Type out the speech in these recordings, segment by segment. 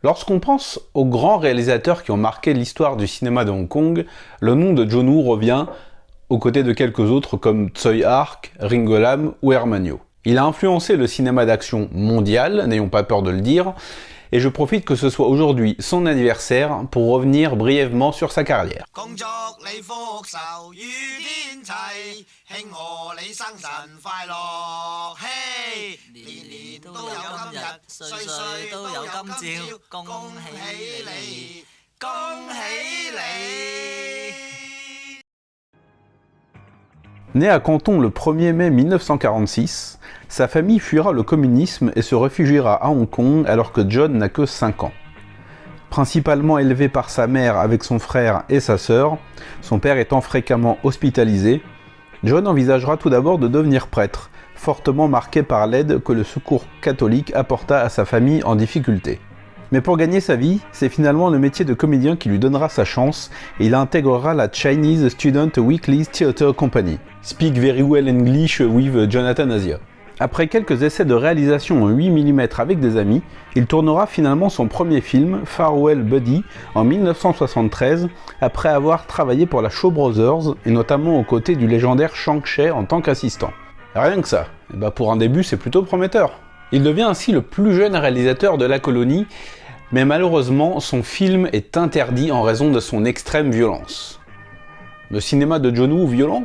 Lorsqu'on pense aux grands réalisateurs qui ont marqué l'histoire du cinéma de Hong Kong, le nom de John Woo revient aux côtés de quelques autres comme Tsui Hark, Ringo Lam ou Herman Yeo. Il a influencé le cinéma d'action mondial, n'ayons pas peur de le dire, et je profite que ce soit aujourd'hui son anniversaire pour revenir brièvement sur sa carrière. Né à Canton le 1er mai 1946, sa famille fuira le communisme et se réfugiera à Hong Kong alors que John n'a que 5 ans. Principalement élevé par sa mère avec son frère et sa sœur, son père étant fréquemment hospitalisé, John envisagera tout d'abord de devenir prêtre, fortement marqué par l'aide que le secours catholique apporta à sa famille en difficulté. Mais pour gagner sa vie, c'est finalement le métier de comédien qui lui donnera sa chance et il intégrera la Chinese Student Weekly Theatre Company. Speak very well English with Jonathan Asia. Après quelques essais de réalisation en 8 mm avec des amis, il tournera finalement son premier film, Farewell Buddy, en 1973, après avoir travaillé pour la Shaw Brothers et notamment aux côtés du légendaire Shang Chi en tant qu'assistant. Rien que ça, et pour un début c'est plutôt prometteur. Il devient ainsi le plus jeune réalisateur de la colonie, mais malheureusement son film est interdit en raison de son extrême violence. Le cinéma de John Woo violent ?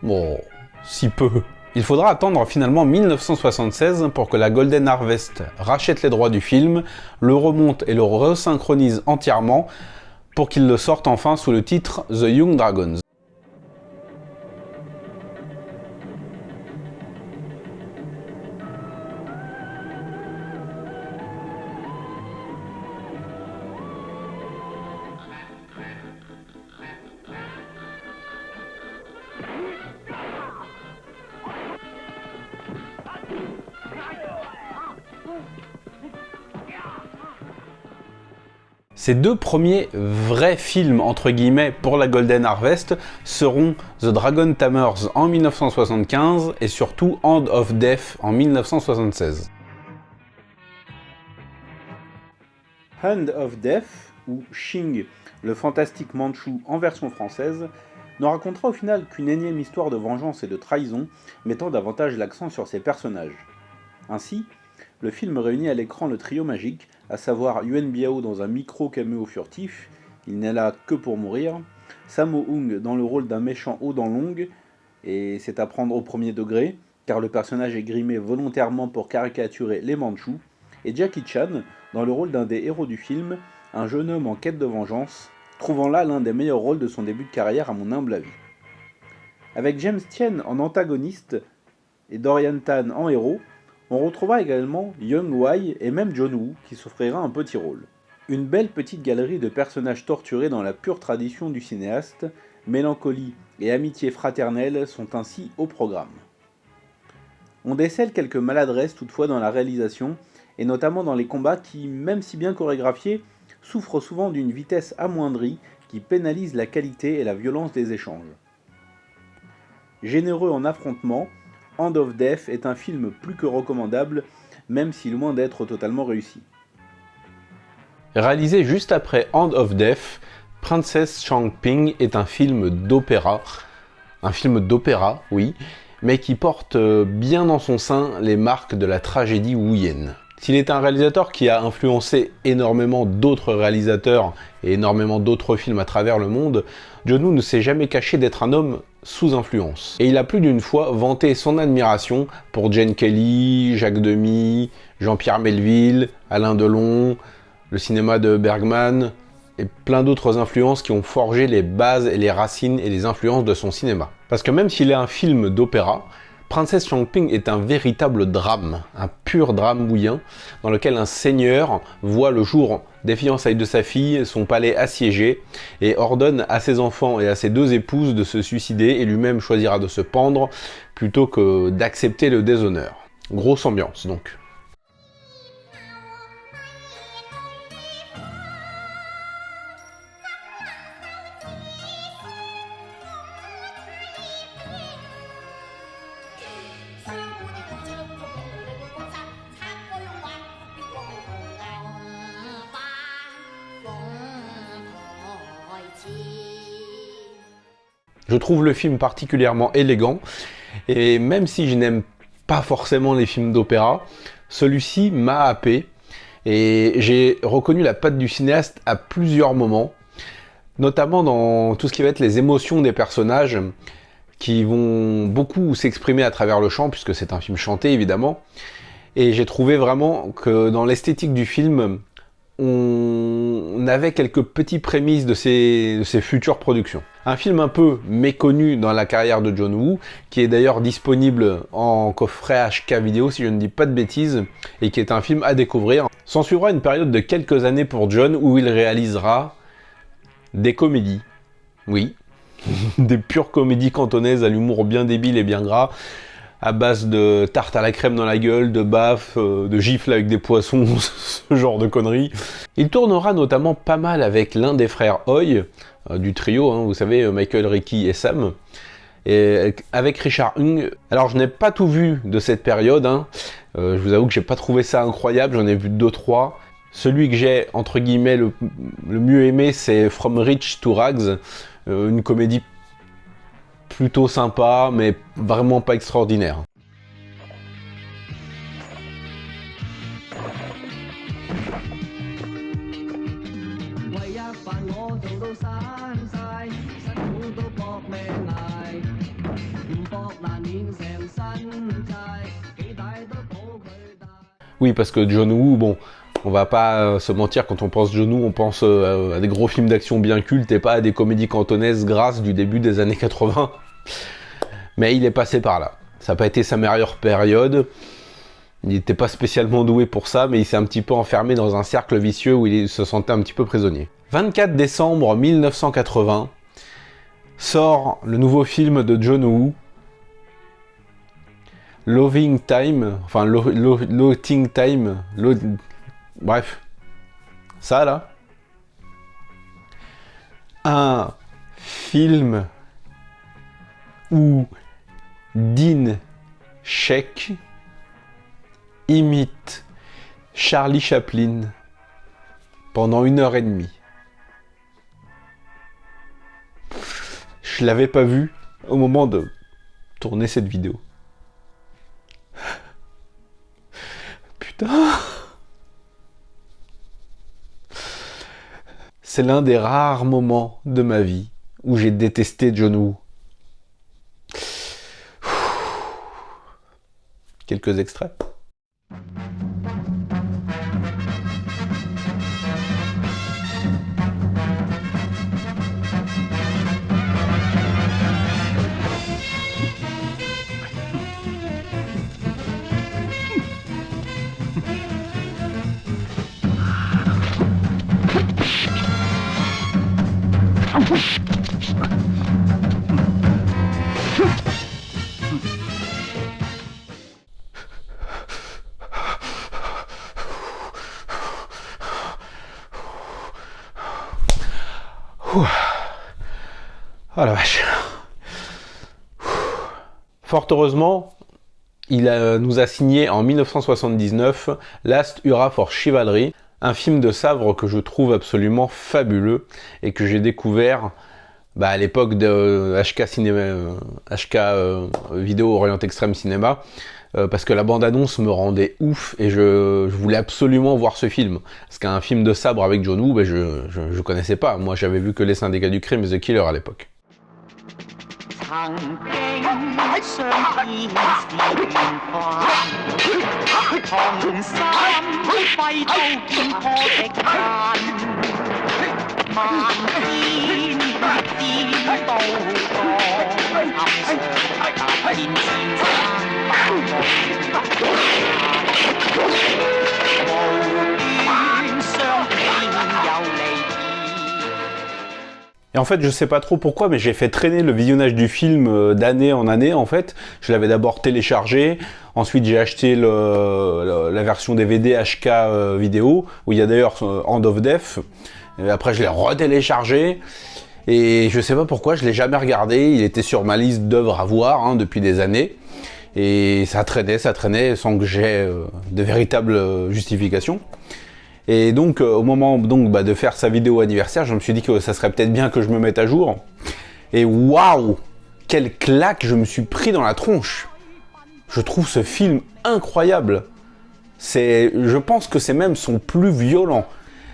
Bon, si peu. Il faudra attendre finalement 1976 pour que la Golden Harvest rachète les droits du film, le remonte et le resynchronise entièrement pour qu'il le sorte enfin sous le titre The Young Dragons. Ces deux premiers vrais films entre guillemets pour la Golden Harvest seront The Dragon Tamers en 1975 et surtout Hand of Death en 1976. Hand of Death, ou Shing, le fantastique mandchou en version française, ne racontera au final qu'une énième histoire de vengeance et de trahison, mettant davantage l'accent sur ses personnages. Ainsi, le film réunit à l'écran le trio magique, à savoir Yuen Biao dans un micro-caméo furtif, il n'est là que pour mourir, Sammo Hung dans le rôle d'un méchant aux dents longues, et c'est à prendre au premier degré, car le personnage est grimé volontairement pour caricaturer les Mandchous, et Jackie Chan dans le rôle d'un des héros du film, un jeune homme en quête de vengeance, trouvant là l'un des meilleurs rôles de son début de carrière à mon humble avis. Avec James Tien en antagoniste et Dorian Tan en héros, on retrouvera également Young Wai et même John Woo qui s'offrira un petit rôle. Une belle petite galerie de personnages torturés dans la pure tradition du cinéaste, mélancolie et amitié fraternelle sont ainsi au programme. On décèle quelques maladresses toutefois dans la réalisation, et notamment dans les combats qui, même si bien chorégraphiés, souffrent souvent d'une vitesse amoindrie qui pénalise la qualité et la violence des échanges. Généreux en affrontement, Hand of Death est un film plus que recommandable, même si loin d'être totalement réussi. Réalisé juste après Hand of Death, Princess Changping est un film d'opéra. Un film d'opéra, oui, mais qui porte bien dans son sein les marques de la tragédie wuyenne. S'il est un réalisateur qui a influencé énormément d'autres réalisateurs et énormément d'autres films à travers le monde, John Woo ne s'est jamais caché d'être un homme sous influence. Et il a plus d'une fois vanté son admiration pour Gene Kelly, Jacques Demy, Jean-Pierre Melville, Alain Delon, le cinéma de Bergman et plein d'autres influences qui ont forgé les bases et les racines et les influences de son cinéma. Parce que même s'il est un film d'opéra, Princess Changping est un véritable drame, un pur drame wuyien, dans lequel un seigneur voit le jour des fiançailles de sa fille, son palais assiégé, et ordonne à ses enfants et à ses deux épouses de se suicider, et lui-même choisira de se pendre, plutôt que d'accepter le déshonneur. Grosse ambiance donc. Je trouve le film particulièrement élégant, et même si je n'aime pas forcément les films d'opéra, celui-ci m'a happé, et j'ai reconnu la patte du cinéaste à plusieurs moments, notamment dans tout ce qui va être les émotions des personnages, qui vont beaucoup s'exprimer à travers le chant, puisque c'est un film chanté évidemment, et j'ai trouvé vraiment que dans l'esthétique du film, on avait quelques petits prémices de ces futures productions. Un film un peu méconnu dans la carrière de John Woo, qui est d'ailleurs disponible en coffret HK vidéo si je ne dis pas de bêtises, et qui est un film à découvrir. S'en suivra une période de quelques années pour John où il réalisera des comédies. Oui, des pures comédies cantonaises à l'humour bien débile et bien gras, à base de tarte à la crème dans la gueule, de baffes, de gifles avec des poissons, ce genre de conneries. Il tournera notamment pas mal avec l'un des frères Hoy, du trio, hein, vous savez, Michael, Ricky et Sam, et avec Richard Hung. Alors je n'ai pas tout vu de cette période, hein. Je vous avoue que j'ai pas trouvé ça incroyable, j'en ai vu 2-3. Celui que j'ai, entre guillemets, le mieux aimé, c'est From Rich to Rags, une comédie plutôt sympa, mais vraiment pas extraordinaire. Oui, parce que John Woo, bon, on va pas se mentir, quand on pense John Woo, on pense à des gros films d'action bien cultes et pas à des comédies cantonaises grasses du début des années 80. Mais il est passé par là. Ça n'a pas été sa meilleure période. Il n'était pas spécialement doué pour ça, mais il s'est un petit peu enfermé dans un cercle vicieux où il se sentait un petit peu prisonnier. 24 décembre 1980, sort le nouveau film de John Woo, Loving Time, enfin Loading Time, bref, ça là, un film où Dean Sheik imite Charlie Chaplin pendant 1h30. Je l'avais pas vu au moment de tourner cette vidéo. Putain. C'est l'un des rares moments de ma vie où j'ai détesté John Woo. Quelques extraits. Oh la vache. Fort heureusement, il nous a signé en 1979 Last Hurrah for Chivalry, un film de Savre que je trouve absolument fabuleux et que j'ai découvert à l'époque de HK, Vidéo Orient Extrême Cinéma, parce que la bande-annonce me rendait ouf et je voulais absolument voir ce film. Parce qu'un film de sabre avec John Woo, je connaissais pas. Moi, j'avais vu que Les Syndicats du Crime et The Killer à l'époque. Et en fait, je sais pas trop pourquoi, mais j'ai fait traîner le visionnage du film d'année en année, en fait. Je l'avais d'abord téléchargé, ensuite j'ai acheté la version DVD HK vidéo, où il y a d'ailleurs Hand of Death. Et après, je l'ai retéléchargé, et je sais pas pourquoi, je l'ai jamais regardé. Il était sur ma liste d'œuvres à voir depuis des années. Et ça traînait, sans que j'aie de véritables justifications. Et donc, au moment de faire sa vidéo anniversaire, je me suis dit que ça serait peut-être bien que je me mette à jour. Et waouh, quelle claque je me suis pris dans la tronche. Je trouve ce film incroyable. Je pense que c'est même son plus violent.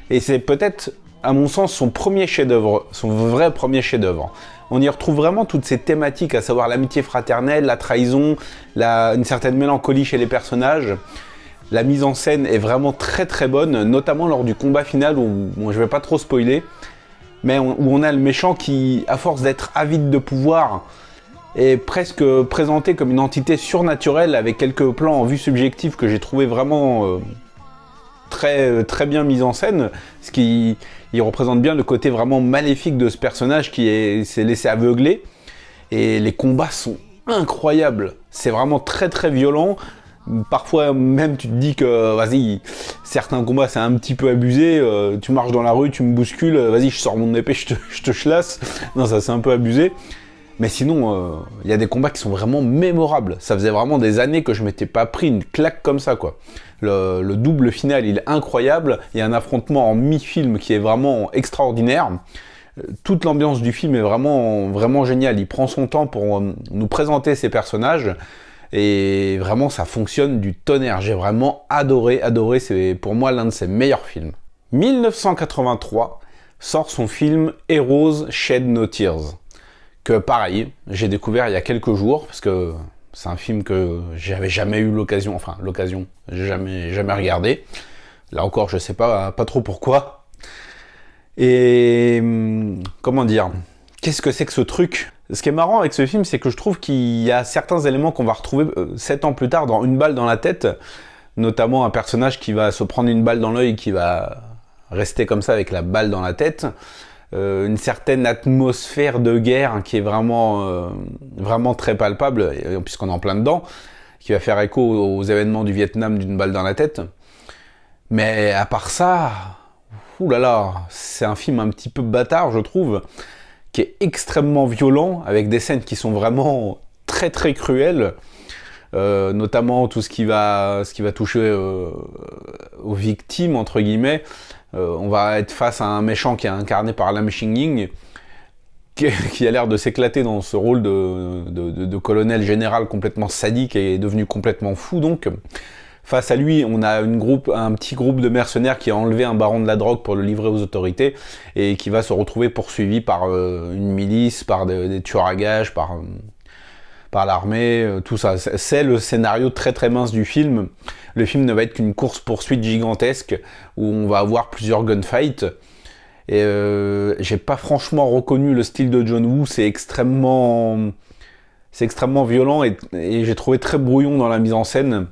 Et c'est peut-être, à mon sens, son premier chef-d'œuvre, son vrai premier chef-d'œuvre. On y retrouve vraiment toutes ces thématiques, à savoir l'amitié fraternelle, la trahison, une certaine mélancolie chez les personnages. La mise en scène est vraiment très très bonne, notamment lors du combat final où bon, je vais pas trop spoiler, mais où on a le méchant qui, à force d'être avide de pouvoir, est presque présenté comme une entité surnaturelle avec quelques plans en vue subjective que j'ai trouvé vraiment très, très bien mis en scène, ce qui il représente bien le côté vraiment maléfique de ce personnage qui s'est laissé aveugler. Et les combats sont incroyables, c'est vraiment très très violent. Parfois même tu te dis que vas-y, certains combats c'est un petit peu abusé, tu marches dans la rue, tu me bouscules, vas-y je sors mon épée, je te chlasse. Non, ça c'est un peu abusé. Mais sinon, y a des combats qui sont vraiment mémorables. Ça faisait vraiment des années que je m'étais pas pris une claque comme ça, quoi. Le double final, il est incroyable. Il y a un affrontement en mi-film qui est vraiment extraordinaire. Toute l'ambiance du film est vraiment, vraiment géniale. Il prend son temps pour nous présenter ses personnages. Et vraiment, ça fonctionne du tonnerre. J'ai vraiment adoré. C'est pour moi l'un de ses meilleurs films. 1983 sort son film Heroes Shed No Tears. Que pareil, j'ai découvert il y a quelques jours, parce que c'est un film que j'avais jamais eu l'occasion, j'ai jamais regardé. Là encore, je sais pas trop pourquoi. Et comment dire, qu'est-ce que c'est que ce truc ? Ce qui est marrant avec ce film, c'est que je trouve qu'il y a certains éléments qu'on va retrouver 7 ans plus tard dans Une balle dans la tête, notamment un personnage qui va se prendre une balle dans l'œil, qui va rester comme ça avec la balle dans la tête. Une certaine atmosphère de guerre qui est vraiment, vraiment très palpable, puisqu'on est en plein dedans, qui va faire écho aux événements du Vietnam d'une balle dans la tête. Mais à part ça, oulala, c'est un film un petit peu bâtard, je trouve, qui est extrêmement violent, avec des scènes qui sont vraiment très très cruelles, notamment tout ce qui va toucher aux victimes, entre guillemets. On va être face à un méchant qui est incarné par Lam Ching-ying, qui a l'air de s'éclater dans ce rôle de colonel général complètement sadique et devenu complètement fou. Donc, face à lui, on a un petit groupe de mercenaires qui a enlevé un baron de la drogue pour le livrer aux autorités et qui va se retrouver poursuivi par une milice, par des tueurs à gages, par l'armée, tout ça. C'est le scénario très très mince du film. Le film ne va être qu'une course-poursuite gigantesque où on va avoir plusieurs gunfights. Et j'ai pas franchement reconnu le style de John Woo. C'est extrêmement violent et j'ai trouvé très brouillon dans la mise en scène.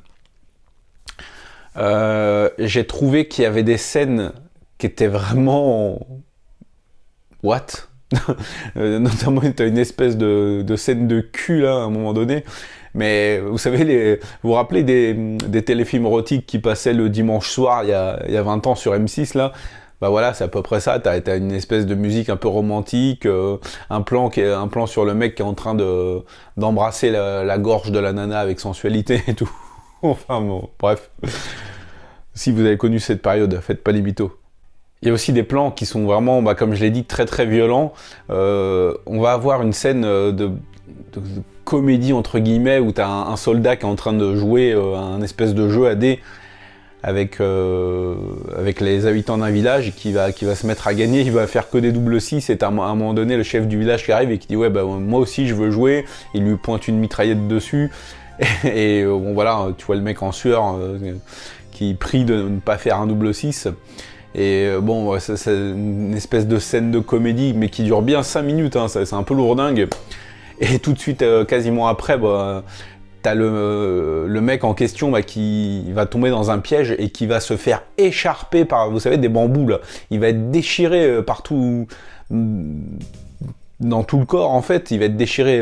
J'ai trouvé qu'il y avait des scènes qui étaient vraiment... What ? Notamment, t'as une espèce de scène de cul là à un moment donné. Mais vous savez, vous vous rappelez des téléfilms érotiques qui passaient le dimanche soir il y a 20 ans sur M6 là? Bah voilà, c'est à peu près ça. T'as une espèce de musique un peu romantique, un plan sur le mec qui est en train d'embrasser la gorge de la nana avec sensualité et tout. Enfin bon, bref. Si vous avez connu cette période, faites pas les mythos. Il y a aussi des plans qui sont vraiment, comme je l'ai dit, très très violents. On va avoir une scène de comédie entre guillemets où t'as un soldat qui est en train de jouer un espèce de jeu à dés avec les habitants d'un village et qui va se mettre à gagner. Il va faire que des doubles 6 et à un moment donné le chef du village qui arrive et qui dit ouais moi aussi je veux jouer. Il lui pointe une mitraillette dessus et bon voilà, tu vois le mec en sueur qui prie de ne pas faire un double 6. Et bon, c'est une espèce de scène de comédie, mais qui dure bien 5 minutes, hein, c'est un peu lourdingue. Et tout de suite, quasiment après, t'as le mec en question qui va tomber dans un piège et qui va se faire écharper par, vous savez, des bambous, là. Il va être déchiré partout, dans tout le corps, en fait. Il va être déchiré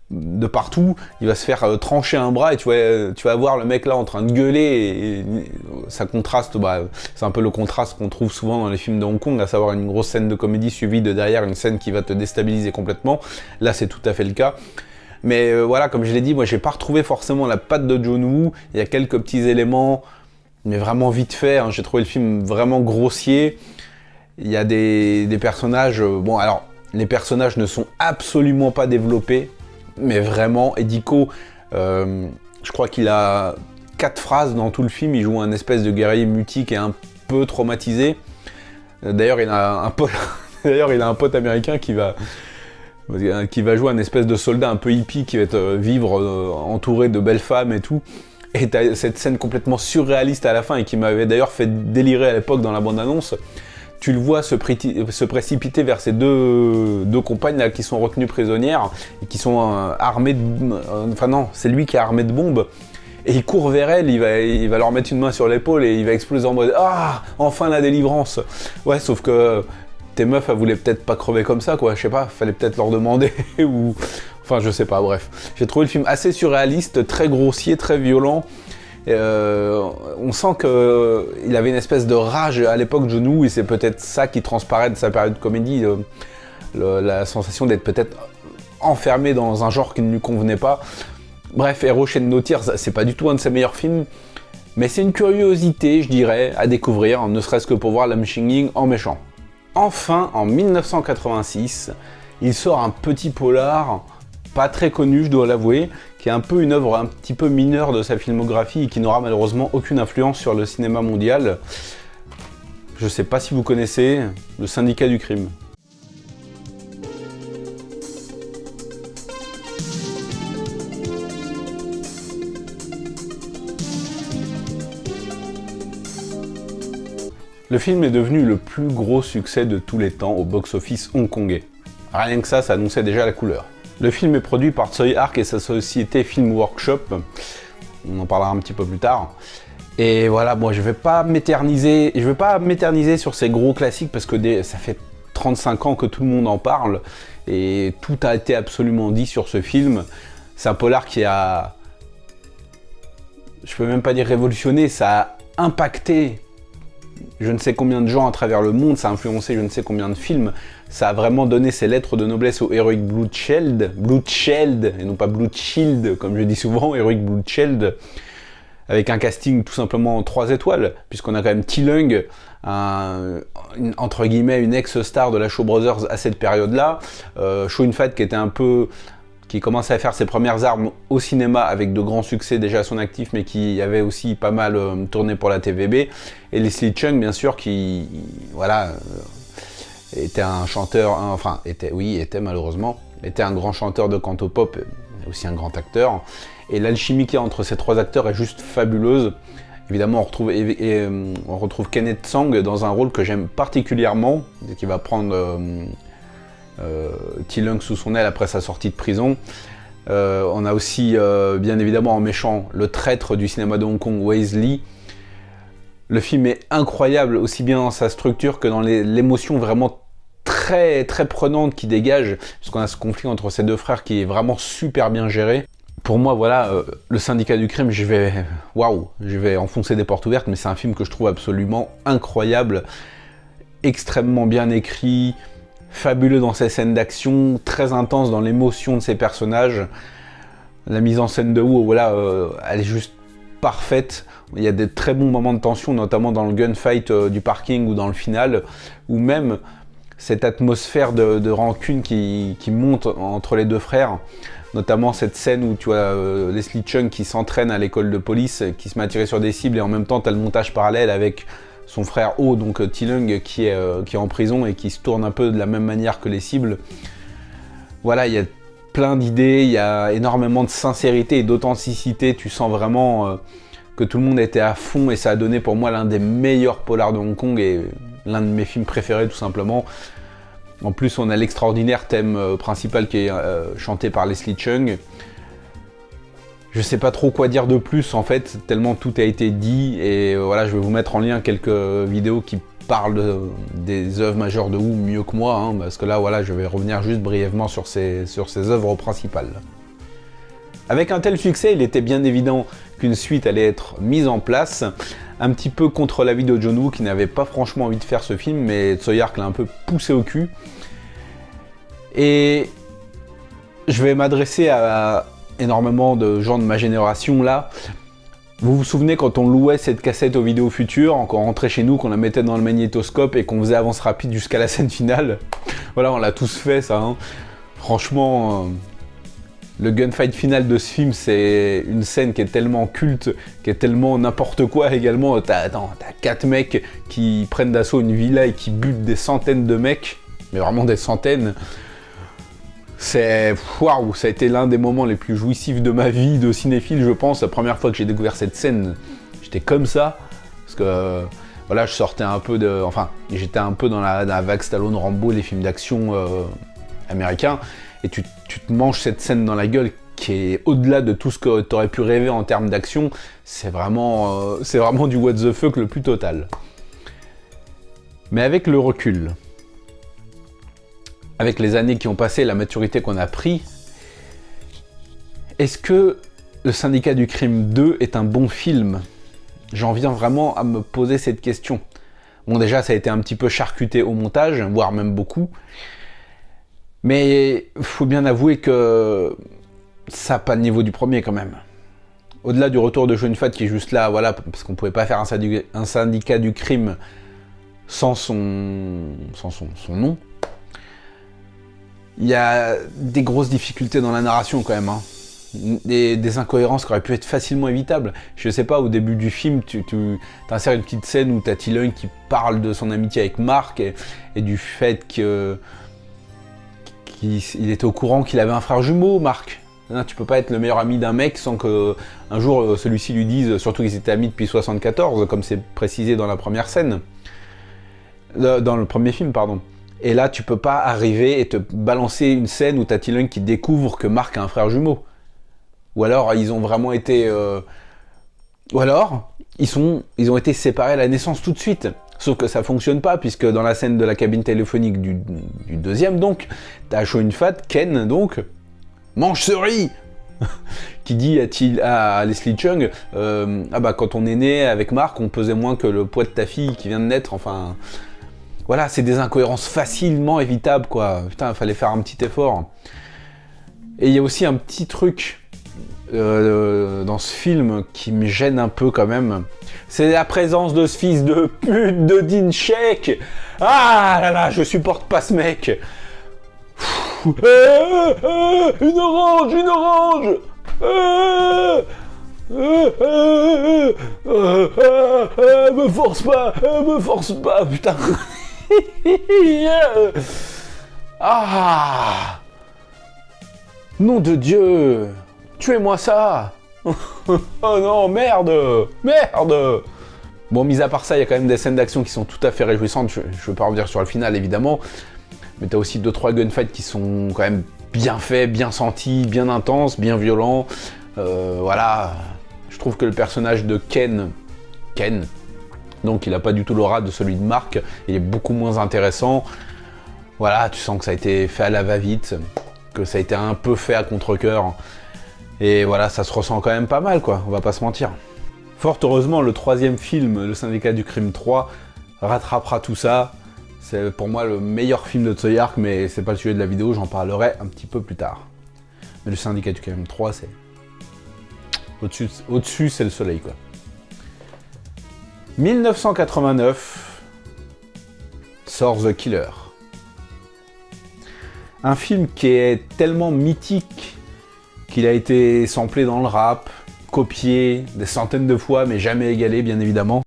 de partout, il va se faire trancher un bras et tu vas voir le mec là en train de gueuler et ça contraste, c'est un peu le contraste qu'on trouve souvent dans les films de Hong Kong, à savoir une grosse scène de comédie suivie de derrière une scène qui va te déstabiliser complètement. Là c'est tout à fait le cas. Mais voilà, comme je l'ai dit, moi j'ai pas retrouvé forcément la patte de John Woo, il y a quelques petits éléments, mais vraiment vite fait, hein. J'ai trouvé le film vraiment grossier. Il y a des personnages, bon alors Les personnages ne sont absolument pas développés, mais vraiment, Eddie Co, je crois qu'il a 4 phrases dans tout le film, il joue un espèce de guerrier mutique et un peu traumatisé. D'ailleurs, il a un pote américain qui va jouer un espèce de soldat un peu hippie qui va vivre entouré de belles femmes et tout. Et t'as cette scène complètement surréaliste à la fin et qui m'avait d'ailleurs fait délirer à l'époque dans la bande-annonce. Tu le vois se précipiter vers ces deux compagnes là qui sont retenues prisonnières et qui sont armées de... Enfin non, c'est lui qui est armé de bombes. Et il court vers elle, il va leur mettre une main sur l'épaule et il va exploser en mode « Ah, enfin la délivrance !» Ouais, sauf que tes meufs, elles voulaient peut-être pas crever comme ça, quoi. Je sais pas, fallait peut-être leur demander ou... Enfin, je sais pas, bref. J'ai trouvé le film assez surréaliste, très grossier, très violent. On sent qu'il avait une espèce de rage à l'époque, John Woo, et c'est peut-être ça qui transparaît de sa période comédie, la sensation d'être peut-être enfermé dans un genre qui ne lui convenait pas. Bref, Héros Shed No Tears, c'est pas du tout un de ses meilleurs films, mais c'est une curiosité, je dirais, à découvrir, ne serait-ce que pour voir Lam Ching-ying en méchant. Enfin, en 1986, il sort un petit polar, pas très connu, je dois l'avouer, qui est un peu une œuvre un petit peu mineure de sa filmographie et qui n'aura malheureusement aucune influence sur le cinéma mondial. Je sais pas si vous connaissez Le Syndicat du Crime. Le film est devenu le plus gros succès de tous les temps au box-office hongkongais. Rien que ça annonçait déjà la couleur. Le film est produit par Tsui Hark et sa société Film Workshop. On en parlera un petit peu plus tard. Et voilà, bon, je vais pas m'éterniser sur ces gros classiques parce que ça fait 35 ans que tout le monde en parle et tout a été absolument dit sur ce film. C'est un polar qui a... Je peux même pas dire révolutionné, ça a impacté je ne sais combien de gens à travers le monde, ça a influencé je ne sais combien de films, ça a vraiment donné ses lettres de noblesse au Heroic Blue Child, et non pas Blue Shield, comme je dis souvent, Heroic Blue Child, avec un casting tout simplement 3 étoiles, puisqu'on a quand même Thi Lung, entre guillemets une ex-star de la Shaw Brothers à cette période-là, Chow Yun-fat qui commençait à faire ses premières armes au cinéma avec de grands succès déjà à son actif, mais qui avait aussi pas mal tourné pour la TVB, et Leslie Cheung bien sûr qui voilà était un chanteur, était malheureusement, était un grand chanteur de cantopop, aussi un grand acteur, et l'alchimie qu'il y a entre ces 3 acteurs est juste fabuleuse. Évidemment on retrouve Kenneth Tsang dans un rôle que j'aime particulièrement, qui va prendre Thi Lung sous son aile après sa sortie de prison. On a aussi bien évidemment en méchant le traître du cinéma de Hong Kong, Wesley. Le film est incroyable aussi bien dans sa structure que dans l'émotion vraiment très très prenante qui dégage, puisqu'on a ce conflit entre ces 2 frères qui est vraiment super bien géré. Pour moi, voilà, Le Syndicat du Crime, je vais enfoncer des portes ouvertes, mais c'est un film que je trouve absolument incroyable, extrêmement bien écrit, fabuleux dans ses scènes d'action, très intense dans l'émotion de ses personnages. La mise en scène de Woo, voilà, elle est juste parfaite. Il y a des très bons moments de tension, notamment dans le gunfight du parking ou dans le final, ou même cette atmosphère de rancune qui monte entre les 2 frères. Notamment cette scène où tu vois Leslie Cheung qui s'entraîne à l'école de police, qui se met à tirer sur des cibles, et en même temps tu as le montage parallèle avec son frère Oh, donc Thi Lung qui est en prison et qui se tourne un peu de la même manière que les cibles. Voilà, il y a plein d'idées, il y a énormément de sincérité et d'authenticité, tu sens vraiment que tout le monde était à fond, et ça a donné pour moi l'un des meilleurs polars de Hong Kong et l'un de mes films préférés tout simplement. En plus on a l'extraordinaire thème principal qui est chanté par Leslie Cheung. Je sais pas trop quoi dire de plus en fait, tellement tout a été dit, et voilà, je vais vous mettre en lien quelques vidéos qui parlent des œuvres majeures de Woo mieux que moi, hein, parce que là voilà, je vais revenir juste brièvement sur ses œuvres principales. Avec un tel succès, il était bien évident qu'une suite allait être mise en place, un petit peu contre l'avis de John Woo qui n'avait pas franchement envie de faire ce film, mais Tsui Hark l'a un peu poussé au cul. Et je vais m'adresser à énormément de gens de ma génération là. Vous vous souvenez quand on louait cette cassette aux vidéos futures, quand on rentrait chez nous, qu'on la mettait dans le magnétoscope et qu'on faisait avance rapide jusqu'à la scène finale. Voilà, on l'a tous fait ça. Hein. Franchement, le gunfight final de ce film, c'est une scène qui est tellement culte, qui est tellement n'importe quoi également. T'as 4 mecs qui prennent d'assaut une villa et qui butent des centaines de mecs, mais vraiment des centaines. C'est... Waouh, ça a été l'un des moments les plus jouissifs de ma vie de cinéphile, je pense. La première fois que j'ai découvert cette scène, j'étais comme ça. Parce que, voilà, je sortais un peu de... Enfin, j'étais un peu dans la vague Stallone, Rambo, les films d'action américains. Et tu te manges cette scène dans la gueule qui est au-delà de tout ce que tu aurais pu rêver en termes d'action. C'est vraiment du what the fuck le plus total. Mais avec le recul... Avec les années qui ont passé, la maturité qu'on a pris, est-ce que Le Syndicat du Crime 2 est un bon film? J'en viens vraiment à me poser cette question. Bon, déjà, ça a été un petit peu charcuté au montage, voire même beaucoup. Mais il faut bien avouer que ça n'a pas le niveau du premier quand même. Au-delà du retour de Chow Yun-fat qui est juste là, voilà, parce qu'on ne pouvait pas faire un syndicat du crime sans son nom. Il y a des grosses difficultés dans la narration quand même, hein. Des incohérences qui auraient pu être facilement évitables. Je sais pas, au début du film, tu insères une petite scène où t'as T-Lung qui parle de son amitié avec Mark et du fait qu'il était au courant qu'il avait un frère jumeau, Mark. Hein, tu peux pas être le meilleur ami d'un mec sans que un jour celui-ci lui dise, surtout qu'ils étaient amis depuis 74, comme c'est précisé dans la première scène. Dans le premier film, pardon. Et là, tu peux pas arriver et te balancer une scène où t'as T-Lung qui découvre que Mark a un frère jumeau. Ou alors, ils ont vraiment été... Ou alors, ils ont été séparés à la naissance tout de suite. Sauf que ça fonctionne pas, puisque dans la scène de la cabine téléphonique du deuxième, donc, t'as Chow Yun-fat, Ken, donc, mange ce riz qui dit à Leslie Chung, ah bah quand on est né avec Mark, on pesait moins que le poids de ta fille qui vient de naître, enfin... Voilà, c'est des incohérences facilement évitables, quoi. Putain, il fallait faire un petit effort. Et il y a aussi un petit truc dans ce film qui me gêne un peu quand même. C'est la présence de ce fils de pute de Dean Sheik. Ah là là, je supporte pas ce mec. Une orange, une orange. Me force pas, putain. Ah! Nom de Dieu! Tuez-moi ça! Oh non, merde! Merde! Bon, mis à part ça, il y a quand même des scènes d'action qui sont tout à fait réjouissantes. Je veux pas revenir sur le final, évidemment. Mais t'as aussi 2-3 gunfights qui sont quand même bien faits, bien sentis, bien intenses, bien violents. Voilà. Je trouve que le personnage de Ken, donc il n'a pas du tout l'aura de celui de Mark, il est beaucoup moins intéressant. Voilà, tu sens que ça a été fait à la va-vite, que ça a été un peu fait à contre-cœur. Et voilà, ça se ressent quand même pas mal, quoi, on va pas se mentir. Fort heureusement, le troisième film, Le Syndicat du Crime 3, rattrapera tout ça. C'est pour moi le meilleur film de Tsui Hark, mais c'est pas le sujet de la vidéo, j'en parlerai un petit peu plus tard. Mais Le Syndicat du Crime 3, c'est... Au-dessus, c'est le soleil, quoi. 1989 sort The Killer. Un film qui est tellement mythique qu'il a été samplé dans le rap, copié des centaines de fois, mais jamais égalé, bien évidemment.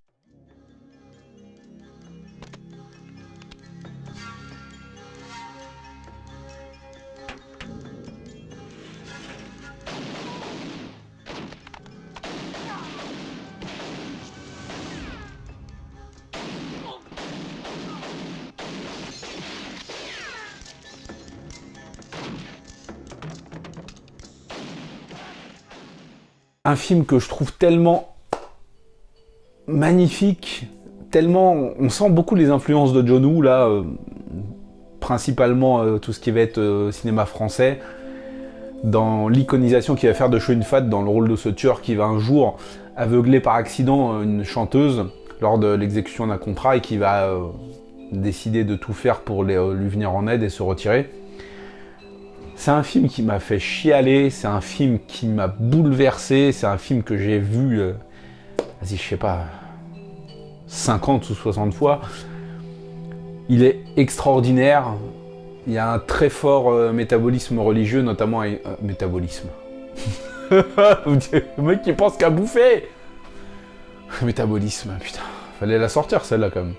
Un film que je trouve tellement magnifique, tellement... On sent beaucoup les influences de John Woo, là, principalement tout ce qui va être cinéma français, dans l'iconisation qu'il va faire de Chow Yun-fat dans le rôle de ce tueur qui va un jour aveugler par accident une chanteuse lors de l'exécution d'un contrat et qui va décider de tout faire pour lui venir en aide et se retirer. C'est un film qui m'a fait chialer, c'est un film qui m'a bouleversé, c'est un film que j'ai vu vas-y, je sais pas, 50 ou 60 fois. Il est extraordinaire. Il y a un très fort métabolisme religieux, notamment métabolisme. Le mec qui pense qu'à bouffer. Métabolisme, putain. Fallait la sortir celle-là quand même.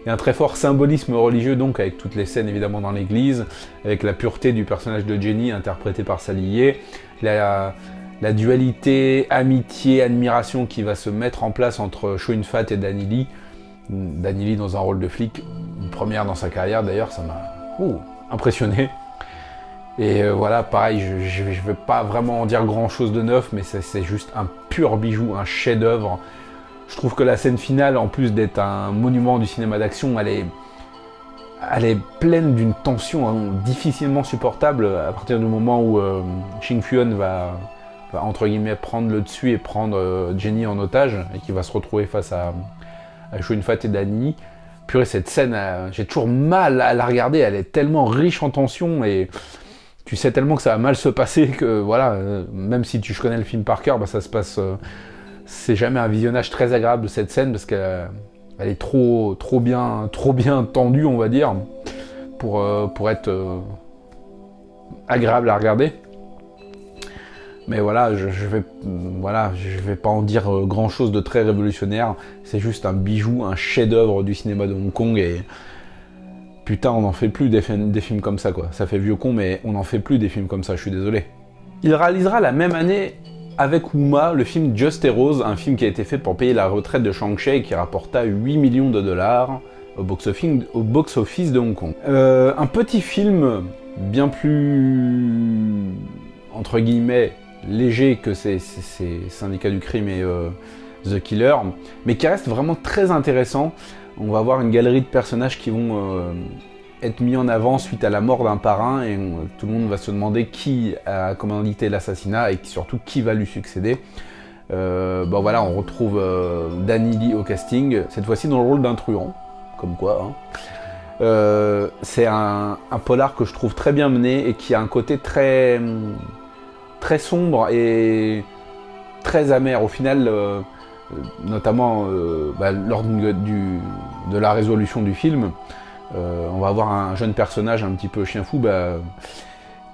Il y a un très fort symbolisme religieux donc avec toutes les scènes évidemment dans l'église, avec la pureté du personnage de Jenny interprété par Sally Ye, la dualité, amitié, admiration qui va se mettre en place entre Chow Yun-fat et Danny Lee. Danny Lee dans un rôle de flic, une première dans sa carrière d'ailleurs, ça m'a impressionné. Et voilà, pareil, je vais pas vraiment en dire grand chose de neuf, mais c'est juste un pur bijou, un chef-d'œuvre. Je trouve que la scène finale, en plus d'être un monument du cinéma d'action, elle est pleine d'une tension difficilement supportable à partir du moment où Shin Fyun va entre guillemets prendre le dessus et prendre Jenny en otage et qui va se retrouver face à Chow Yun-fat et Danny. Purée, cette scène, j'ai toujours mal à la regarder, elle est tellement riche en tension et tu sais tellement que ça va mal se passer que voilà, même si tu connais le film par cœur, ça se passe... c'est jamais un visionnage très agréable de cette scène parce qu'elle est trop bien tendue, on va dire, pour être agréable à regarder. Mais voilà, je vais pas en dire grand chose de très révolutionnaire. C'est juste un bijou, un chef-d'œuvre du cinéma de Hong Kong et putain, on n'en fait plus des films comme ça quoi. Ça fait vieux con, mais on n'en fait plus des films comme ça. Je suis désolé. Il réalisera la même année avec Wuma le film Just Heroes, un film qui a été fait pour payer la retraite de Shang Chi et qui rapporta 8 millions de dollars au box-office de Hong Kong. Un petit film bien plus entre guillemets léger que ces Syndicats du crime et The Killer, mais qui reste vraiment très intéressant. On va avoir une galerie de personnages qui vont être mis en avant suite à la mort d'un parrain et tout le monde va se demander qui a commandité l'assassinat et surtout qui va lui succéder. Voilà, on retrouve Danny Lee au casting, cette fois-ci dans le rôle d'un truand, comme quoi. C'est un polar que je trouve très bien mené et qui a un côté très sombre et très amer. Au final, notamment lors de la résolution du film, on va avoir un jeune personnage un petit peu chien fou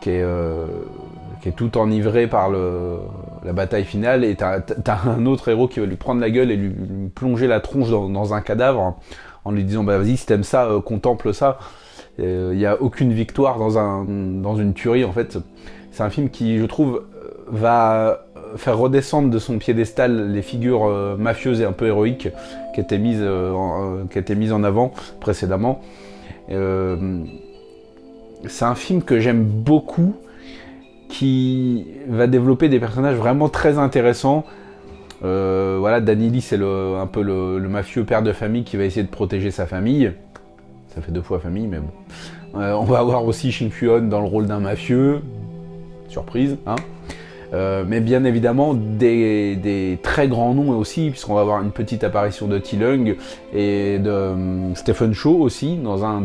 qui est tout enivré par la bataille finale et t'as un autre héros qui va lui prendre la gueule et lui plonger la tronche dans un cadavre en lui disant vas-y si t'aimes ça, contemple ça. Il n'y a aucune victoire dans une tuerie en fait. C'est un film qui je trouve va faire redescendre de son piédestal les figures mafieuses et un peu héroïques qui étaient mises en avant précédemment. C'est un film que j'aime beaucoup, qui va développer des personnages vraiment très intéressants. Danny Lee, c'est un peu le mafieux père de famille qui va essayer de protéger sa famille. Ça fait 2 fois famille, mais bon. On va avoir aussi Shin Fyun dans le rôle d'un mafieux. Surprise, hein. Mais bien évidemment des très grands noms aussi, puisqu'on va avoir une petite apparition de T. Leung et de Stephen Chow aussi, dans un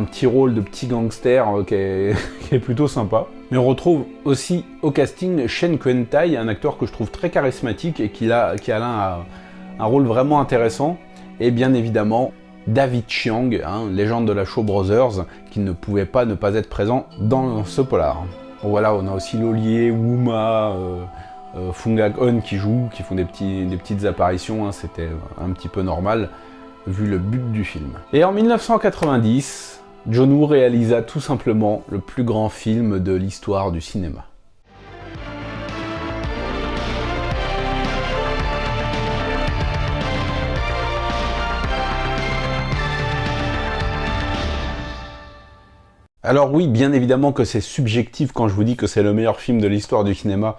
petit rôle de petit gangster qui est plutôt sympa. Mais on retrouve aussi au casting Shen Kuen-tai, un acteur que je trouve très charismatique et qui a un rôle vraiment intéressant. Et bien évidemment, David Chiang, légende de la Shaw Brothers, qui ne pouvait pas ne pas être présent dans ce polar. Bon, voilà, on a aussi Lolier, Wuma, Fung Hak-on qui font des petites apparitions, c'était un petit peu normal, vu le but du film. Et en 1990, John Woo réalisa tout simplement le plus grand film de l'histoire du cinéma. Alors oui, bien évidemment que c'est subjectif quand je vous dis que c'est le meilleur film de l'histoire du cinéma,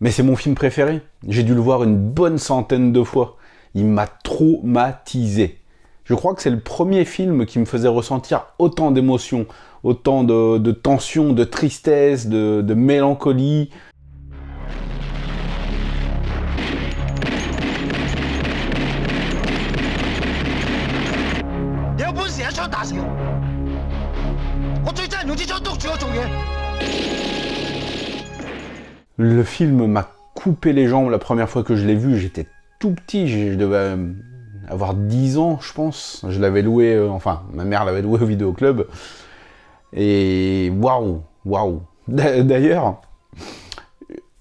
mais c'est mon film préféré. J'ai dû le voir une bonne centaine de fois. Il m'a traumatisé. Je crois que c'est le premier film qui me faisait ressentir autant d'émotions, autant de tension, de tristesse, de mélancolie. Le film m'a coupé les jambes la première fois que je l'ai vu. J'étais tout petit, je devais avoir 10 ans, je pense. Je l'avais loué, enfin, ma mère l'avait loué au vidéoclub. Et waouh. D'ailleurs,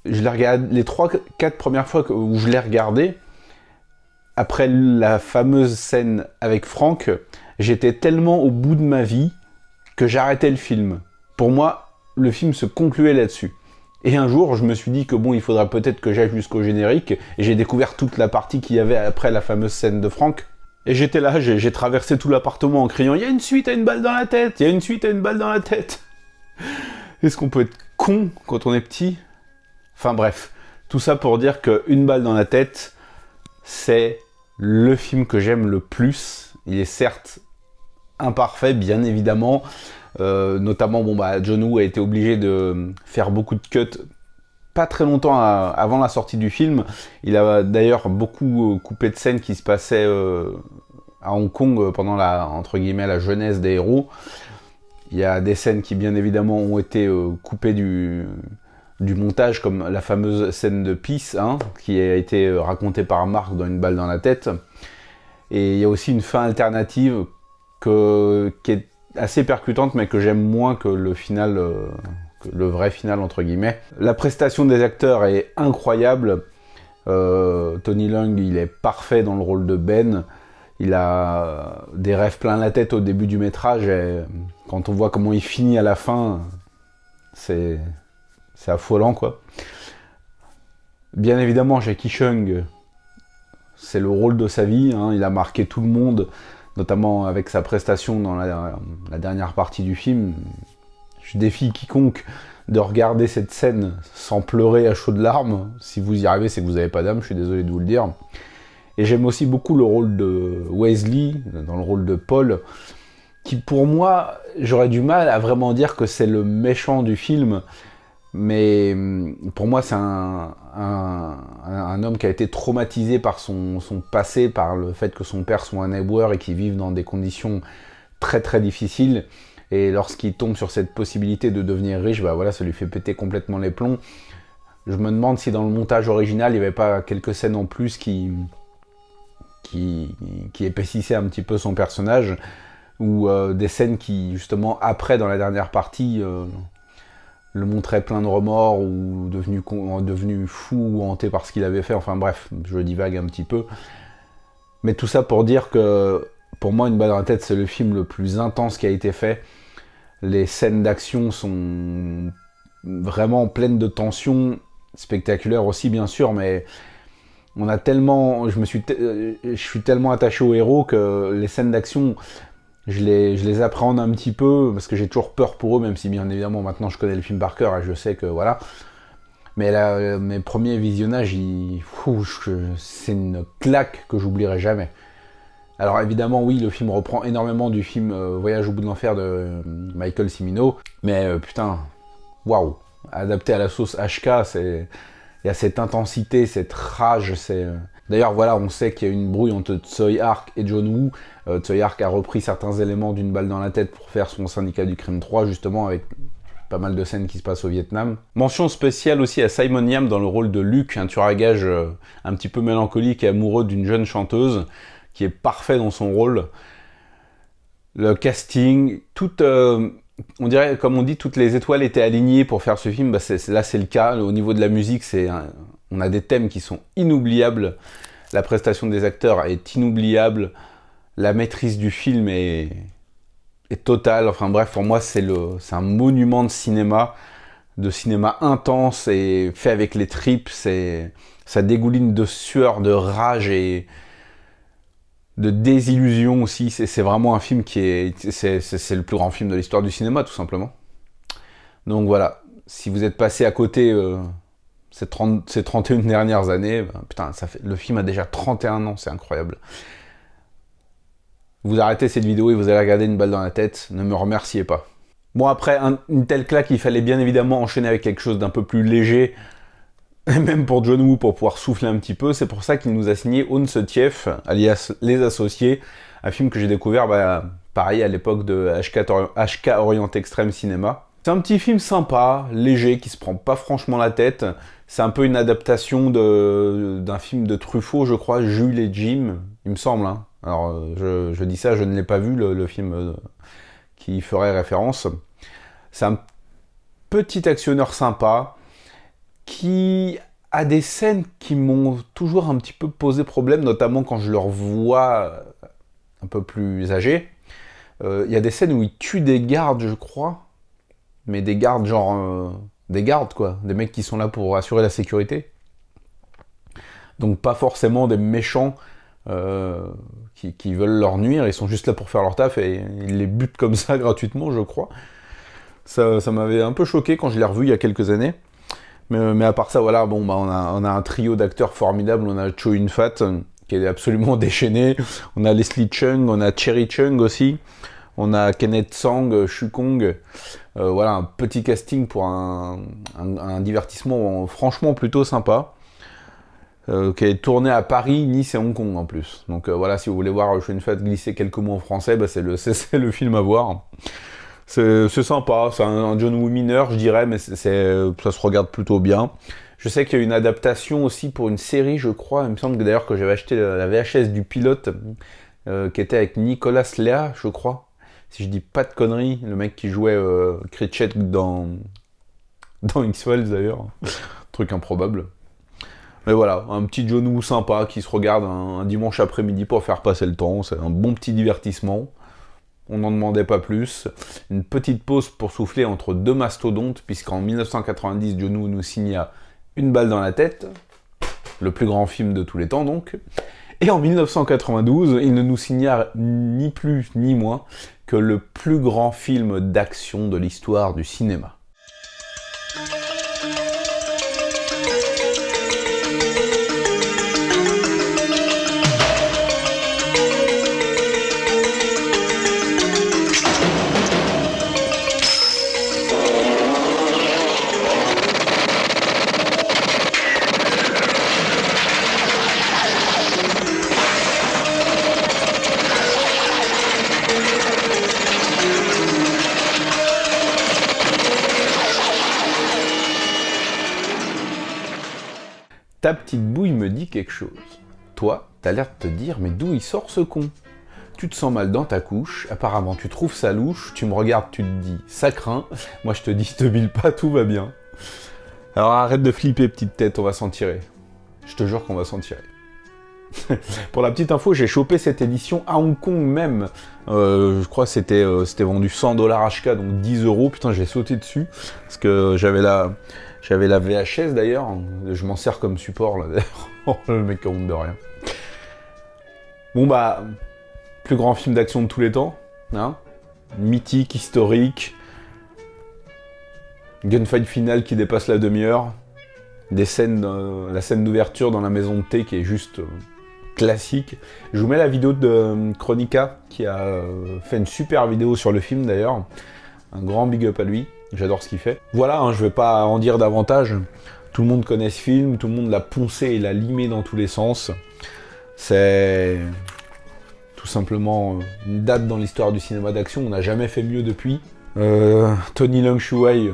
je l'ai regardé les 3-4 premières fois où je l'ai regardé. Après la fameuse scène avec Franck, j'étais tellement au bout de ma vie que j'arrêtais le film. Pour moi, le film se concluait là-dessus. Et un jour, je me suis dit que bon, il faudrait peut-être que j'aille jusqu'au générique. Et j'ai découvert toute la partie qu'il y avait après la fameuse scène de Franck. Et j'étais là, j'ai traversé tout l'appartement en criant « Il y a une suite à une balle dans la tête! Il y a une suite à une balle dans la tête !» Est-ce qu'on peut être con quand on est petit? Enfin bref, tout ça pour dire que Une balle dans la tête, c'est le film que j'aime le plus. Il est certes imparfait, bien évidemment. Notamment, John Woo a été obligé de faire beaucoup de cuts pas très longtemps avant la sortie du film. Il a d'ailleurs beaucoup coupé de scènes qui se passaient à Hong Kong pendant entre guillemets, la jeunesse des héros. Il y a des scènes qui, bien évidemment, ont été coupées du montage, comme la fameuse scène de Peace, qui a été racontée par Mark dans Une balle dans la tête. Et il y a aussi une fin alternative qui est assez percutante, mais que j'aime moins que le final, que le vrai final, entre guillemets. La prestation des acteurs est incroyable. Tony Leung, il est parfait dans le rôle de Ben. Il a des rêves plein la tête au début du métrage, et quand on voit comment il finit à la fin, c'est affolant, quoi. Bien évidemment, Jackie Chung, c'est le rôle de sa vie, il a marqué tout le monde, notamment avec sa prestation dans la dernière partie du film. Je défie quiconque de regarder cette scène sans pleurer à chaudes larmes. Si vous y arrivez, c'est que vous n'avez pas d'âme, je suis désolé de vous le dire. Et j'aime aussi beaucoup le rôle de Wesley, dans le rôle de Paul, qui pour moi, j'aurais du mal à vraiment dire que c'est le méchant du film, mais pour moi c'est un homme qui a été traumatisé par son passé, par le fait que son père soit un éboueur et qu'il vive dans des conditions très très difficiles. Et lorsqu'il tombe sur cette possibilité de devenir riche, ça lui fait péter complètement les plombs. Je me demande si dans le montage original, il n'y avait pas quelques scènes en plus qui épaississaient un petit peu son personnage, ou des scènes qui, justement, après, dans la dernière partie, le montraient plein de remords, ou devenu fou, ou hanté par ce qu'il avait fait. Enfin bref, je divague un petit peu. Mais tout ça pour dire que, pour moi, Une balle dans la tête, c'est le film le plus intense qui a été fait. Les scènes d'action sont vraiment pleines de tension, spectaculaires aussi, bien sûr, mais on a tellement, je suis tellement attaché aux héros que les scènes d'action, je les appréhende un petit peu, parce que j'ai toujours peur pour eux, même si bien évidemment maintenant je connais le film par cœur et je sais que voilà. Mais là, mes premiers visionnages, c'est une claque que j'oublierai jamais. Alors évidemment, oui, le film reprend énormément du film Voyage au bout de l'enfer de Michael Cimino, mais putain, waouh, adapté à la sauce HK, il y a cette intensité, cette rage, D'ailleurs, voilà, on sait qu'il y a une brouille entre Tsui Hark et John Woo. Tsui Hark a repris certains éléments d'Une balle dans la tête pour faire son Syndicat du crime 3, justement, avec pas mal de scènes qui se passent au Vietnam. Mention spéciale aussi à Simon Yam dans le rôle de Luc, un tueur à gages un petit peu mélancolique et amoureux d'une jeune chanteuse, qui est parfait dans son rôle. Le casting, on dirait, comme on dit, toutes les étoiles étaient alignées pour faire ce film. Là, c'est le cas. Au niveau de la musique, on a des thèmes qui sont inoubliables. La prestation des acteurs est inoubliable. La maîtrise du film est totale. Enfin bref, pour moi, c'est un monument de cinéma intense et fait avec les tripes. Ça dégouline de sueur, de rage et de désillusion aussi. C'est vraiment un film c'est le plus grand film de l'histoire du cinéma, tout simplement. Donc voilà, si vous êtes passé à côté ces 31 dernières années, putain, le film a déjà 31 ans, c'est incroyable. Vous arrêtez cette vidéo et vous allez regarder Une balle dans la tête, ne me remerciez pas. Bon, après une telle claque, il fallait bien évidemment enchaîner avec quelque chose d'un peu plus léger, et même pour John Woo, pour pouvoir souffler un petit peu. C'est pour ça qu'il nous a signé On Setiev, alias Les Associés, un film que j'ai découvert, pareil, à l'époque de HK Orient Extreme Cinéma. C'est un petit film sympa, léger, qui se prend pas franchement la tête. C'est un peu une adaptation d'un film de Truffaut, je crois, Jules et Jim, il me semble. Hein. Alors, je dis ça, je ne l'ai pas vu, le film qui ferait référence. C'est un petit actionneur sympa qui a des scènes qui m'ont toujours un petit peu posé problème, notamment quand je le revois un peu plus âgé. Il y a des scènes où il tue des gardes, je crois, mais des gardes genre... des gardes, quoi, des mecs qui sont là pour assurer la sécurité. Donc pas forcément des méchants qui veulent leur nuire, ils sont juste là pour faire leur taf et ils les butent comme ça gratuitement, je crois. Ça m'avait un peu choqué quand je l'ai revu il y a quelques années. Mais à part ça, voilà, bon, bah, on a un trio d'acteurs formidables. On a Chow Yun-fat, qui est absolument déchaîné. On a Leslie Cheung, on a Cherry Chung aussi. On a Kenneth Tsang, Shu Kong. Voilà, un petit casting pour un divertissement franchement plutôt sympa. Qui est tourné à Paris, Nice et Hong Kong en plus. Donc voilà, si vous voulez voir Chow Yun-fat glisser quelques mots en français, bah, c'est le film à voir. C'est sympa, c'est un John Woo mineur, je dirais, mais ça se regarde plutôt bien. Je sais qu'il y a une adaptation aussi pour une série, je crois. Il me semble que d'ailleurs que j'avais acheté la VHS du pilote, qui était avec Nicolas Lea, je crois. Si je dis pas de conneries, le mec qui jouait Critchet dans X-Files d'ailleurs. Truc improbable. Mais voilà, un petit John Woo sympa qui se regarde un dimanche après-midi pour faire passer le temps. C'est un bon petit divertissement. On n'en demandait pas plus. Une petite pause pour souffler entre deux mastodontes, puisqu'en 1990, John Woo nous signa Une balle dans la tête, le plus grand film de tous les temps donc. Et en 1992, il ne nous signa ni plus ni moins que le plus grand film d'action de l'histoire du cinéma. Ta petite bouille me dit quelque chose. Toi, t'as l'air de te dire, mais d'où il sort ce con? Tu te sens mal dans ta couche, apparemment tu trouves ça louche, tu me regardes, tu te dis, ça craint, moi je te dis, te bile pas, tout va bien. Alors arrête de flipper, petite tête, on va s'en tirer. Je te jure qu'on va s'en tirer. Pour la petite info, j'ai chopé cette édition à Hong Kong même. Je crois que c'était vendu 100$ HK, donc 10 €. Putain, j'ai sauté dessus, parce que j'avais la VHS d'ailleurs, je m'en sers comme support là d'ailleurs, le mec qui honte de rien. Bon bah, plus grand film d'action de tous les temps, hein, mythique, historique, gunfight finale qui dépasse la demi-heure, des scènes, la scène d'ouverture dans la maison de thé qui est juste classique. Je vous mets la vidéo de Chronica qui a fait une super vidéo sur le film d'ailleurs, un grand big up à lui. J'adore ce qu'il fait. Voilà, hein, je vais pas en dire davantage. Tout le monde connaît ce film, tout le monde l'a poncé et l'a limé dans tous les sens. C'est tout simplement une date dans l'histoire du cinéma d'action. On n'a jamais fait mieux depuis. Tony Leung Chiu-wai,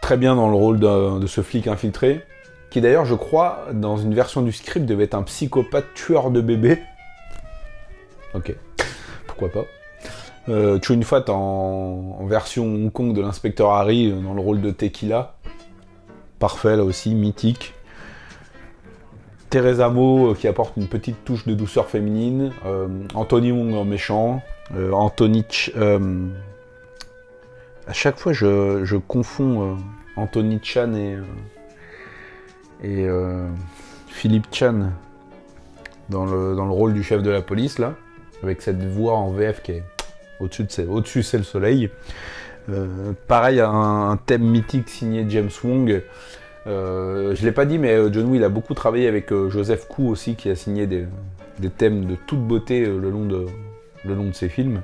très bien dans le rôle de ce flic infiltré, qui d'ailleurs, je crois, dans une version du script, devait être un psychopathe tueur de bébés. Ok, pourquoi pas. Chow Yun-fat en version Hong Kong de l'inspecteur Harry dans le rôle de Tequila. Parfait là aussi, mythique. Teresa Mo qui apporte une petite touche de douceur féminine. Anthony Wong en méchant. À chaque fois je confonds Anthony Chan et Philippe Chan dans le rôle du chef de la police là. Avec cette voix en VF qui est au-dessus c'est le soleil. Pareil, un thème mythique signé James Wong. Je l'ai pas dit, mais John Woo il a beaucoup travaillé avec Joseph Koo aussi, qui a signé des thèmes de toute beauté le long de ses films.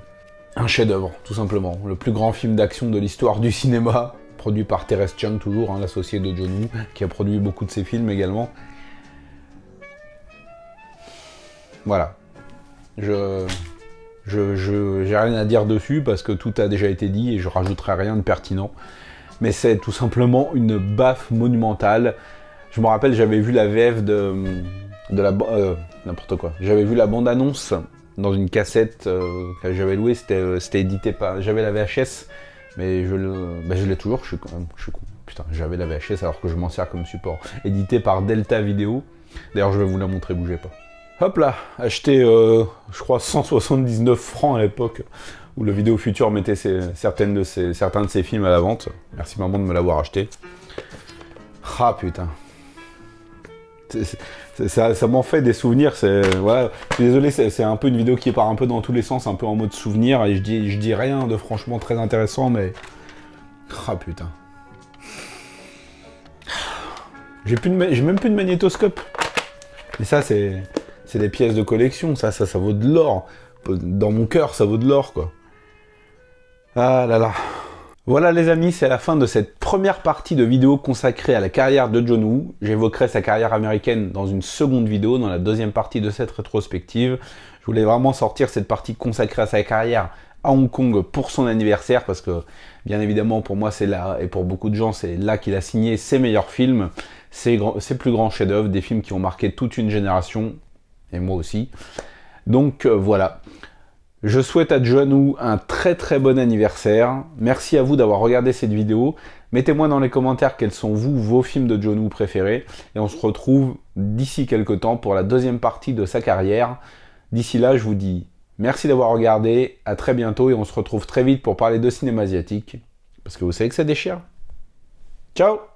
Un chef-d'œuvre, tout simplement. Le plus grand film d'action de l'histoire du cinéma, produit par Terence Chung, toujours, hein, l'associé de John Woo, qui a produit beaucoup de ses films également. Voilà. J'ai rien à dire dessus parce que tout a déjà été dit et je rajouterai rien de pertinent. mais c'est tout simplement une baffe monumentale. Je me rappelle, j'avais vu la VF de la... n'importe quoi. J'avais vu la bande-annonce dans une cassette que j'avais louée, c'était édité par... J'avais la VHS, mais je l'ai toujours, je suis con. Putain, j'avais la VHS alors que je m'en sers comme support. Édité par Delta Vidéo. D'ailleurs, je vais vous la montrer, bougez pas. Hop là, acheté, je crois, 179 francs à l'époque, où le Vidéo Futur mettait certains de ses films à la vente. Merci maman de me l'avoir acheté. Ah putain. Ça m'en fait des souvenirs, voilà. Je suis désolé, c'est un peu une vidéo qui part un peu dans tous les sens, un peu en mode souvenir, et je dis rien de franchement très intéressant, mais... Ah putain. J'ai même plus de magnétoscope. Et ça, c'est des pièces de collection, ça vaut de l'or. Dans mon cœur, ça vaut de l'or, quoi. Ah là là. Voilà les amis, c'est la fin de cette première partie de vidéo consacrée à la carrière de John Woo. J'évoquerai sa carrière américaine dans une seconde vidéo, dans la deuxième partie de cette rétrospective. Je voulais vraiment sortir cette partie consacrée à sa carrière à Hong Kong pour son anniversaire, parce que bien évidemment pour moi c'est là, et pour beaucoup de gens c'est là qu'il a signé ses meilleurs films, ses plus grands chefs-d'œuvre, des films qui ont marqué toute une génération, et moi aussi. Donc voilà. Je souhaite à John Woo un très très bon anniversaire. Merci à vous d'avoir regardé cette vidéo. Mettez-moi dans les commentaires quels sont vos films de John Woo préférés. Et on se retrouve d'ici quelques temps pour la deuxième partie de sa carrière. D'ici là, je vous dis merci d'avoir regardé, à très bientôt et on se retrouve très vite pour parler de cinéma asiatique. Parce que vous savez que ça déchire. Ciao!